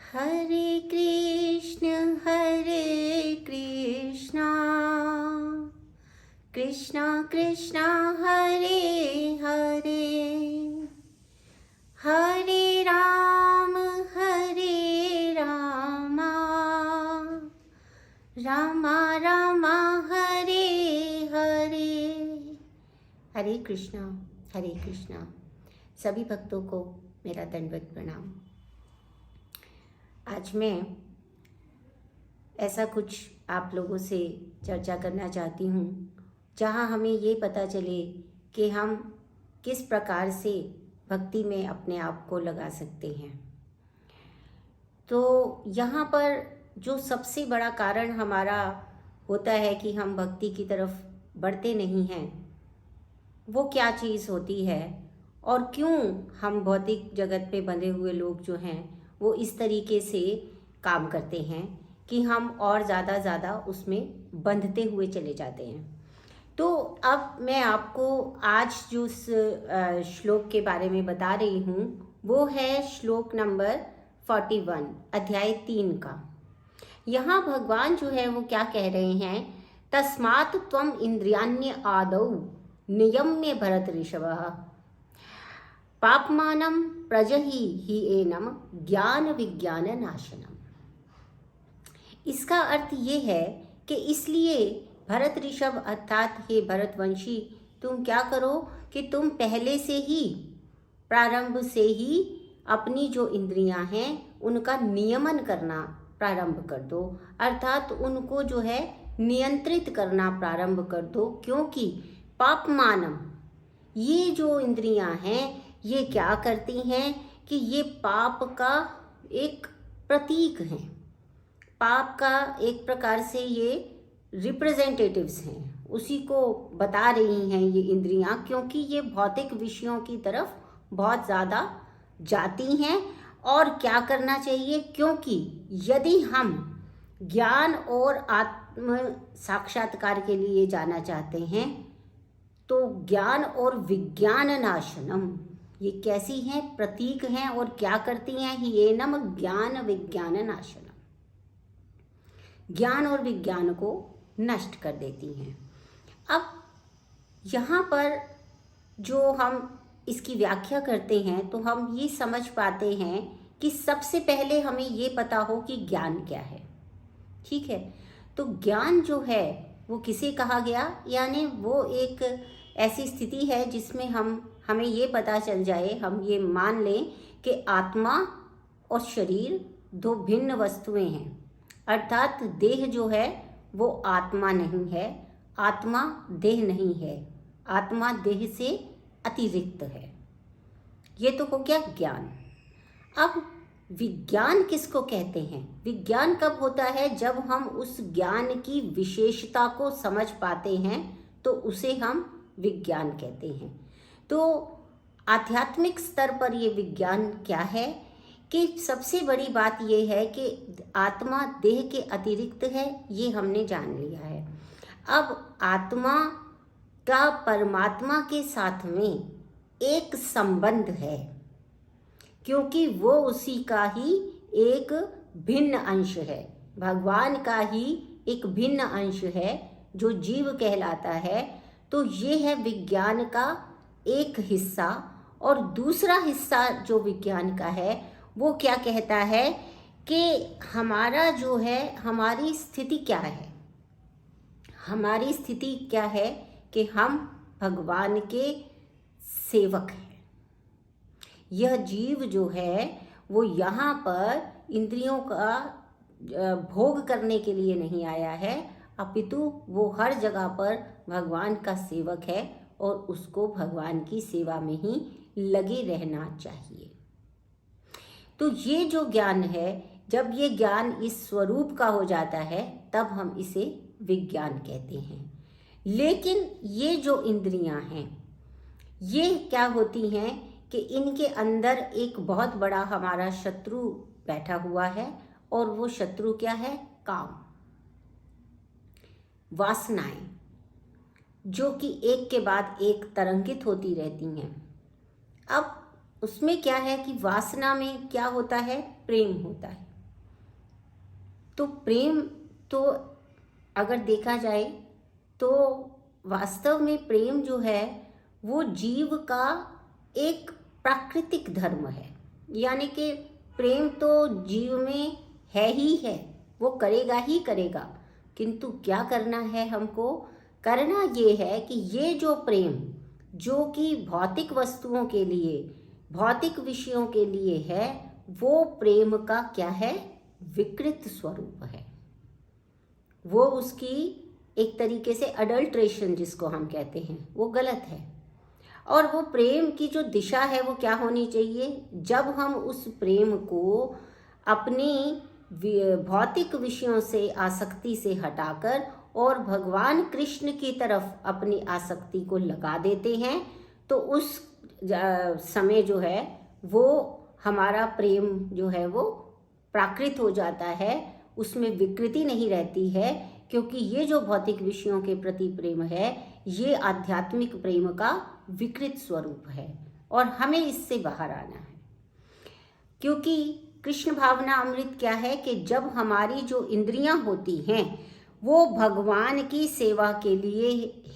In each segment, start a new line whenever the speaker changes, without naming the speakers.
हरे कृष्ण कृष्ण कृष्ण हरे हरे, हरे राम राम राम हरे हरे। हरे कृष्णा। सभी भक्तों को मेरा दंडवत प्रणाम। आज मैं ऐसा कुछ आप लोगों से चर्चा करना चाहती हूँ जहाँ हमें ये पता चले कि हम किस प्रकार से भक्ति में अपने आप को लगा सकते हैं। तो यहाँ पर जो सबसे बड़ा कारण हमारा होता है कि हम भक्ति की तरफ बढ़ते नहीं हैं, वो क्या चीज़ होती है और क्यों हम भौतिक जगत पे बंधे हुए लोग जो हैं वो इस तरीके से काम करते हैं कि हम और ज़्यादा उसमें बंधते हुए चले जाते हैं। तो अब मैं आपको आज जो श्लोक के बारे में बता रही हूँ वो है श्लोक नंबर 41 अध्याय 3 का। यहाँ भगवान जो है वो क्या कह रहे हैं, तस्मात् त्वम इंद्रियाण्य आदौ नियम्य भरत ऋषभः पापमानं प्रजहि हि एनम ज्ञान विज्ञान नाशनम। इसका अर्थ ये है कि इसलिए भरत ऋषभ अर्थात हे भरतवंशी, तुम क्या करो कि तुम पहले से ही प्रारंभ से ही अपनी जो इंद्रियां हैं उनका नियमन करना प्रारंभ कर दो, अर्थात उनको जो है नियंत्रित करना प्रारंभ कर दो। क्योंकि पापमानम, ये जो इंद्रियां हैं ये क्या करती हैं कि ये पाप का एक प्रतीक हैं, पाप का एक प्रकार से ये रिप्रेजेंटेटिव्स हैं, उसी को बता रही हैं ये इंद्रियां, क्योंकि ये भौतिक विषयों की तरफ बहुत ज़्यादा जाती हैं। और क्या करना चाहिए, क्योंकि यदि हम ज्ञान और आत्म साक्षात्कार के लिए जाना चाहते हैं तो ज्ञान और विज्ञान नाशनम, ये कैसी हैं, प्रतीक हैं और क्या करती हैं, ये नम ज्ञान विज्ञान नाशनम, ज्ञान और विज्ञान को नष्ट कर देती हैं। अब यहाँ पर जो हम इसकी व्याख्या करते हैं तो हम ये समझ पाते हैं कि सबसे पहले हमें ये पता हो कि ज्ञान क्या है। ठीक है, तो ज्ञान जो है वो किसे कहा गया, यानी वो एक ऐसी स्थिति है जिसमें हमें ये पता चल जाए, हम ये मान लें कि आत्मा और शरीर दो भिन्न वस्तुएं हैं, अर्थात देह जो है वो आत्मा नहीं है, आत्मा देह नहीं है, आत्मा देह से अतिरिक्त है। ये तो हो गया ज्ञान। अब विज्ञान किसको कहते हैं, विज्ञान कब होता है, जब हम उस ज्ञान की विशेषता को समझ पाते हैं तो उसे हम विज्ञान कहते हैं। तो आध्यात्मिक स्तर पर ये विज्ञान क्या है कि सबसे बड़ी बात ये है कि आत्मा देह के अतिरिक्त है, ये हमने जान लिया है। अब आत्मा का परमात्मा के साथ में एक संबंध है, क्योंकि वो उसी का ही एक भिन्न अंश है, भगवान का ही एक भिन्न अंश है जो जीव कहलाता है। तो ये है विज्ञान का एक हिस्सा। और दूसरा हिस्सा जो विज्ञान का है वो क्या कहता है कि हमारा जो है, हमारी स्थिति क्या है, हमारी स्थिति क्या है कि हम भगवान के सेवक हैं। यह जीव जो है वो यहाँ पर इंद्रियों का भोग करने के लिए नहीं आया है, अपितु वो हर जगह पर भगवान का सेवक है और उसको भगवान की सेवा में ही लगे रहना चाहिए। तो ये जो ज्ञान है, जब ये ज्ञान इस स्वरूप का हो जाता है तब हम इसे विज्ञान कहते हैं। लेकिन ये जो इंद्रियां हैं ये क्या होती हैं कि इनके अंदर एक बहुत बड़ा हमारा शत्रु बैठा हुआ है, और वो शत्रु क्या है, काम, वासनाएं, जो कि एक के बाद एक तरंगित होती रहती हैं। अब उसमें क्या है कि वासना में क्या होता है, प्रेम होता है। तो प्रेम तो अगर देखा जाए तो वास्तव में प्रेम जो है वो जीव का एक प्राकृतिक धर्म है। यानी कि प्रेम तो जीव में है ही है, वो करेगा ही करेगा। किंतु क्या करना है हमको? करना ये है कि ये जो प्रेम जो कि भौतिक वस्तुओं के लिए, भौतिक विषयों के लिए है, वो प्रेम का क्या है? विकृत स्वरूप है। वो उसकी एक तरीके से अडल्ट्रेशन जिसको हम कहते हैं, वो गलत है। और वो प्रेम की जो दिशा है वो क्या होनी चाहिए? जब हम उस प्रेम को अपनी भौतिक विषयों से आसक्ति से हटाकर और भगवान कृष्ण की तरफ अपनी आसक्ति को लगा देते हैं, तो उस समय जो है वो हमारा प्रेम जो है वो प्राकृत हो जाता है, उसमें विकृति नहीं रहती है। क्योंकि ये जो भौतिक विषयों के प्रति प्रेम है ये आध्यात्मिक प्रेम का विकृत स्वरूप है और हमें इससे बाहर आना है। क्योंकि कृष्ण भावना अमृत क्या है कि जब हमारी जो इंद्रियां होती हैं वो भगवान की सेवा के लिए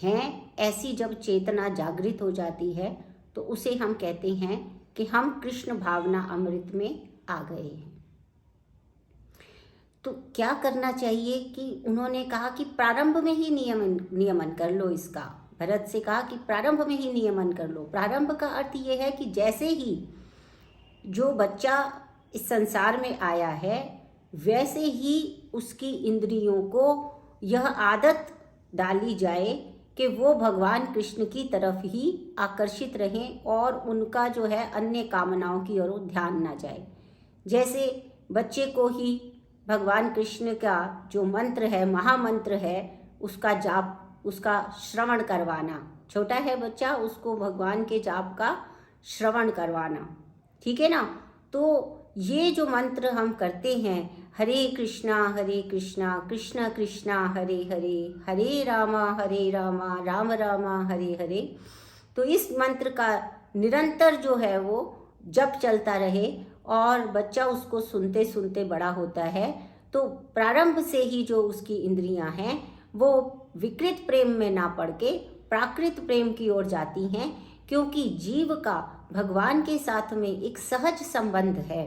हैं, ऐसी जब चेतना जागृत हो जाती है तो उसे हम कहते हैं कि हम कृष्ण भावना अमृत में आ गए हैं। तो क्या करना चाहिए कि उन्होंने कहा कि प्रारंभ में ही नियमन कर लो इसका। भरत से कहा कि प्रारंभ में ही नियमन कर लो। प्रारंभ का अर्थ ये है कि जैसे ही जो बच्चा इस संसार में आया है वैसे ही उसकी इंद्रियों को यह आदत डाली जाए कि वो भगवान कृष्ण की तरफ ही आकर्षित रहें और उनका जो है अन्य कामनाओं की ओर ध्यान ना जाए। जैसे बच्चे को ही भगवान कृष्ण का जो मंत्र है, महामंत्र है, उसका जाप, उसका श्रवण करवाना। छोटा है बच्चा, उसको भगवान के जाप का श्रवण करवाना, ठीक है ना। तो ये जो मंत्र हम करते हैं, हरे कृष्णा कृष्ण कृष्णा हरे हरे, हरे रामा राम रामा हरे हरे। तो इस मंत्र का निरंतर जो है वो जप चलता रहे और बच्चा उसको सुनते सुनते बड़ा होता है, तो प्रारंभ से ही जो उसकी इंद्रियां हैं वो विकृत प्रेम में ना पड़ के प्राकृत प्रेम की ओर जाती हैं। क्योंकि जीव का भगवान के साथ में एक सहज संबंध है,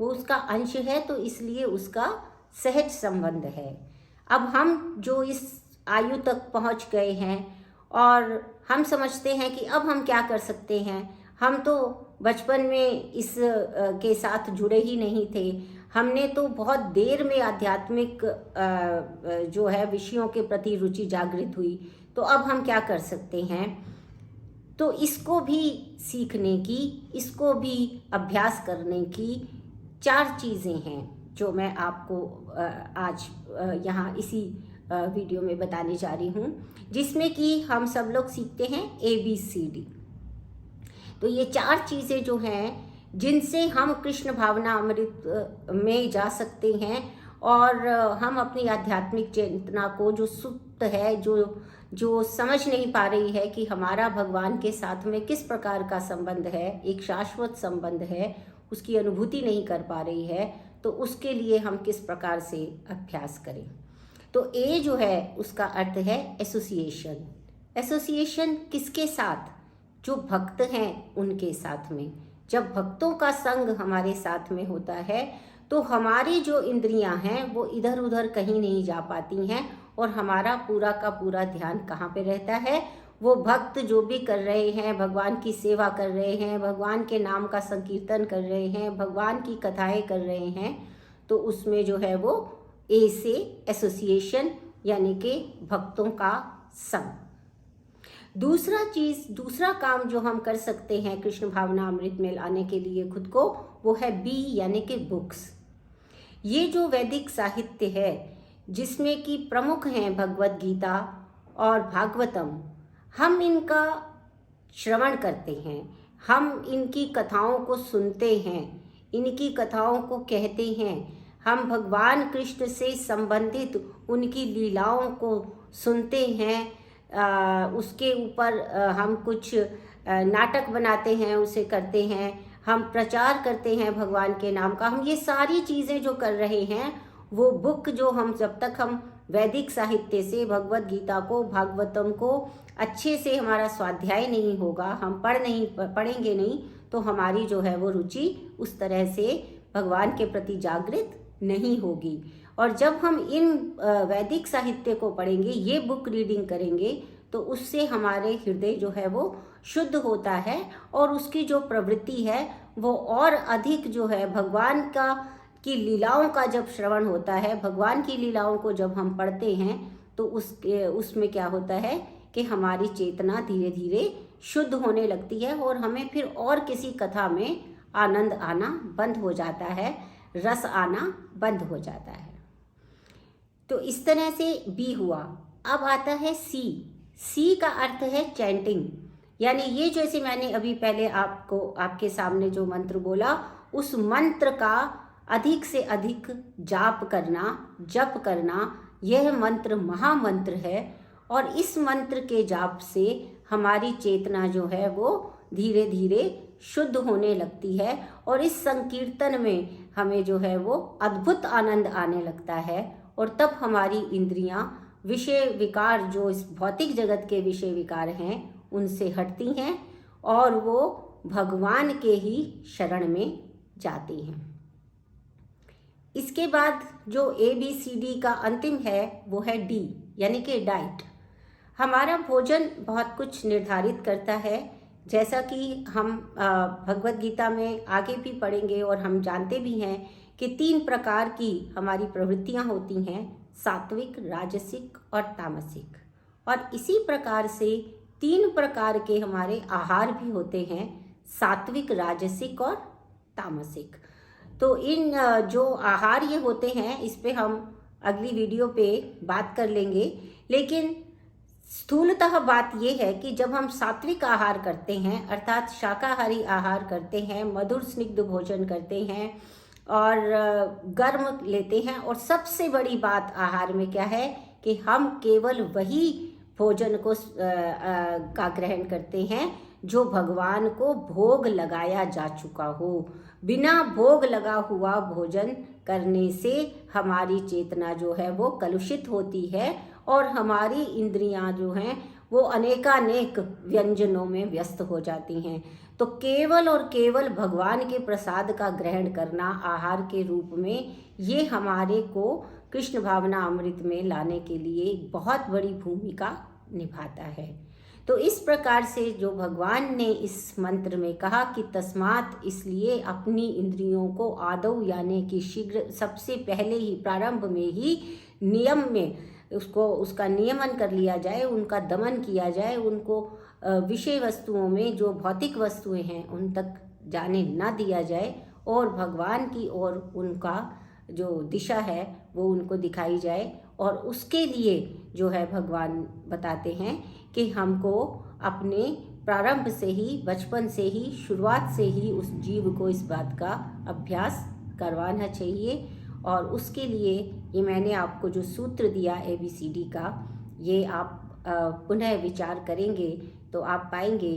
वो उसका अंश है, तो इसलिए उसका सहज संबंध है। अब हम जो इस आयु तक पहुंच गए हैं और हम समझते हैं कि अब हम क्या कर सकते हैं, हम तो बचपन में इस के साथ जुड़े ही नहीं थे, हमने तो बहुत देर में आध्यात्मिक जो है विषयों के प्रति रुचि जागृत हुई, तो अब हम क्या कर सकते हैं। तो इसको भी सीखने की, इसको भी अभ्यास करने की 4 चीज़ें हैं जो मैं आपको आज यहाँ इसी वीडियो में बताने जा रही हूँ, जिसमें कि हम सब लोग सीखते हैं ABCD। तो ये 4 चीज़ें जो हैं जिनसे हम कृष्ण भावना अमृत में जा सकते हैं और हम अपनी आध्यात्मिक चेतना को जो सुप्त है, जो समझ नहीं पा रही है कि हमारा भगवान के साथ में किस प्रकार का संबंध है, एक शाश्वत संबंध है, उसकी अनुभूति नहीं कर पा रही है, तो उसके लिए हम किस प्रकार से अभ्यास करें। तो ए जो है उसका अर्थ है एसोसिएशन। एसोसिएशन किसके साथ? जो भक्त हैं उनके साथ में। जब भक्तों का संग हमारे साथ में होता है तो हमारी जो इंद्रियां हैं वो इधर उधर कहीं नहीं जा पाती हैं और हमारा पूरा का पूरा ध्यान कहाँ पे रहता है? वो भक्त जो भी कर रहे हैं, भगवान की सेवा कर रहे हैं, भगवान के नाम का संकीर्तन कर रहे हैं, भगवान की कथाएं कर रहे हैं, तो उसमें जो है वो ए से एसोसिएशन यानी कि भक्तों का संग। दूसरा काम जो हम कर सकते हैं कृष्ण भावना अमृत में लाने के लिए खुद को, वो है बी यानी कि बुक्स। ये जो वैदिक साहित्य है जिसमें कि प्रमुख हैं भगवत गीता और भागवतम, हम इनका श्रवण करते हैं, हम इनकी कथाओं को सुनते हैं, इनकी कथाओं को कहते हैं, हम भगवान कृष्ण से संबंधित उनकी लीलाओं को सुनते हैं, उसके ऊपर हम कुछ नाटक बनाते हैं, उसे करते हैं, हम प्रचार करते हैं भगवान के नाम का। हम ये सारी चीज़ें जो कर रहे हैं वो बुक जो हम जब तक हम वैदिक साहित्य से भगवत गीता को, भागवतम को अच्छे से हमारा स्वाध्याय नहीं होगा, हम पढ़ेंगे नहीं, तो हमारी जो है वो रुचि उस तरह से भगवान के प्रति जागृत नहीं होगी। और जब हम इन वैदिक साहित्य को पढ़ेंगे, ये बुक रीडिंग करेंगे, तो उससे हमारे हृदय जो है वो शुद्ध होता है और उसकी जो प्रवृत्ति है वो और अधिक जो है भगवान की लीलाओं का जब श्रवण होता है, भगवान की लीलाओं को जब हम पढ़ते हैं, तो उसमें क्या होता है कि हमारी चेतना धीरे धीरे शुद्ध होने लगती है और हमें फिर और किसी कथा में आनंद आना बंद हो जाता है, रस आना बंद हो जाता है। तो इस तरह से बी हुआ। अब आता है सी। सी का अर्थ है चैंटिंग, यानी ये जैसे मैंने अभी पहले आपके सामने जो मंत्र बोला, उस मंत्र का अधिक से अधिक जाप करना, जप करना, यह मंत्र महामंत्र है। और इस मंत्र के जाप से हमारी चेतना जो है वो धीरे धीरे शुद्ध होने लगती है और इस संकीर्तन में हमें जो है वो अद्भुत आनंद आने लगता है। और तब हमारी इंद्रियां विषय विकार, जो इस भौतिक जगत के विषय विकार हैं, उनसे हटती हैं और वो भगवान के ही शरण में जाती हैं। इसके बाद जो ABCD का अंतिम है वो है D, यानी कि डाइट। हमारा भोजन बहुत कुछ निर्धारित करता है, जैसा कि हम भगवत गीता में आगे भी पढ़ेंगे और हम जानते भी हैं कि 3 प्रकार की हमारी प्रवृत्तियां होती हैं, सात्विक, राजसिक और तामसिक। और इसी प्रकार से 3 प्रकार के हमारे आहार भी होते हैं, सात्विक, राजसिक और तामसिक। तो इन जो आहार ये होते हैं, इस पे हम अगली वीडियो पे बात कर लेंगे। लेकिन स्थूलतः बात ये है कि जब हम सात्विक आहार करते हैं, अर्थात शाकाहारी आहार करते हैं, मधुर स्निग्ध भोजन करते हैं और गर्म लेते हैं, और सबसे बड़ी बात आहार में क्या है कि हम केवल वही भोजन को का ग्रहण करते हैं जो भगवान को भोग लगाया जा चुका हो। बिना भोग लगा हुआ भोजन करने से हमारी चेतना जो है वो कलुषित होती है और हमारी इंद्रियां जो हैं वो अनेकानेक व्यंजनों में व्यस्त हो जाती हैं। तो केवल और केवल भगवान के प्रसाद का ग्रहण करना आहार के रूप में, ये हमारे को कृष्ण भावना अमृत में लाने के लिए बहुत बड़ी भूमिका निभाता है। तो इस प्रकार से जो भगवान ने इस मंत्र में कहा कि तस्मात्, इसलिए अपनी इंद्रियों को आदौ यानी कि शीघ्र, सबसे पहले ही प्रारंभ में ही नियम में उसका नियमन कर लिया जाए, उनका दमन किया जाए, उनको विषय वस्तुओं में, जो भौतिक वस्तुएं हैं, उन तक जाने ना दिया जाए और भगवान की ओर उनका जो दिशा है वो उनको दिखाई जाए। और उसके लिए जो है भगवान बताते हैं कि हमको अपने प्रारंभ से ही, बचपन से ही, शुरुआत से ही उस जीव को इस बात का अभ्यास करवाना चाहिए। और उसके लिए ये मैंने आपको जो सूत्र दिया ABCD का, ये आप पुनः विचार करेंगे तो आप पाएंगे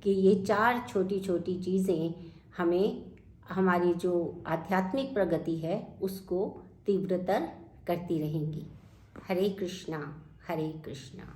कि ये 4 छोटी छोटी चीज़ें हमें हमारी जो आध्यात्मिक प्रगति है उसको तीव्रतर करती रहेंगी। हरे कृष्णा, हरे कृष्णा।